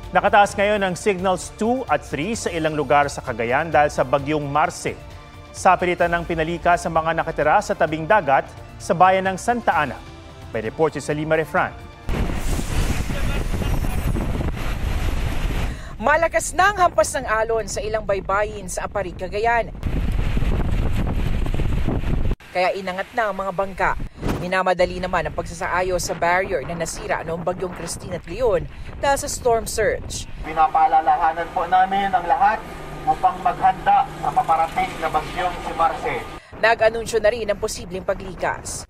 Nakataas ngayon ang signals 2 at 3 sa ilang lugar sa Cagayan dahil sa bagyong Marce. Sa pilitan ng pinalika sa mga nakatira sa tabing dagat sa bayan ng Santa Ana. May report si Salima Refran. Malakas na ang hampas ng alon sa ilang baybayin sa Aparig, Cagayan. Kaya inangat na ang mga bangka. Minamadali naman ang pagsasaayos sa barrier na nasira noong bagyong Christine at Leon dahil sa storm surge. Pinapaalalahanan po namin ang lahat upang maghanda sa paparating na bagyong si Marce. Nag-anunsyo na rin ang posibleng paglikas.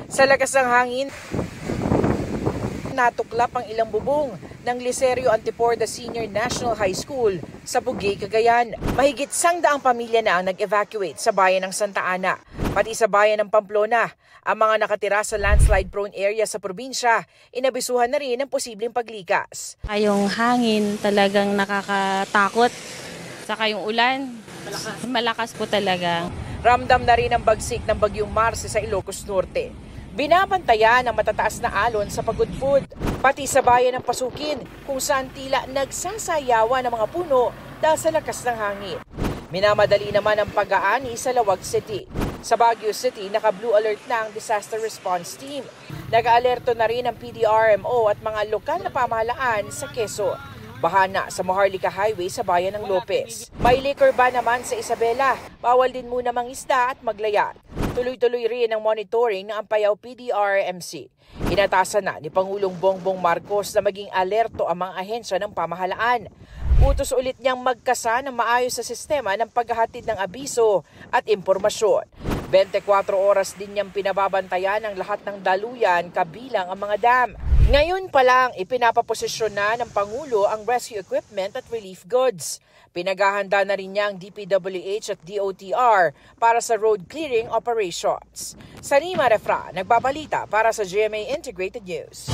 Sa lakas ng hangin, natuklap ang ilang bubong ng Licerio Antiporda Senior National High School sa Bugey, Cagayan. Mahigit 100 pamilya na ang nag-evacuate sa bayan ng Santa Ana. Pati sa bayan ng Pamplona, ang mga nakatira sa landslide-prone area sa probinsya, inabisuhan na rin ang posibleng paglikas. Yung hangin talagang nakakatakot. Saka yung ulan, malakas po talaga. Ramdam na rin ang bagsik ng bagyong Marce sa Ilocos Norte. Binabantayan ang matataas na alon sa Pagudpud, pati sa bayan ng Pasukin kung saan tila nagsasayawan ng mga puno dahil sa lakas ng hangin. Minamadali naman ang pag-aani sa Lawag City. Sa Baguio City, naka-blue alert na ang Disaster Response Team. Nag-aalerto na rin ang PDRMO at mga lokal na pamahalaan sa Quezon. Bahana sa Maharlika Highway sa bayan ng Lopez. May liquor ban naman sa Isabela. Bawal din muna mangisda at maglayat. Tuloy-tuloy rin ang monitoring ng Ampayao PDRMC. Inatasan na ni Pangulong Bongbong Marcos na maging alerto ang mga ahensya ng pamahalaan. Utos ulit niyang magkasa ng maayos sa sistema ng paghahatid ng abiso at impormasyon. 24 oras din niyang pinababantayan ang lahat ng daluyan kabilang ang mga dam. Ngayon pa lang ipinapaposisyon na ng Pangulo ang rescue equipment at relief goods. Pinaghahanda na rin niya ang DPWH at DOTR para sa road clearing operations. Salima Refran, nagbabalita para sa GMA Integrated News.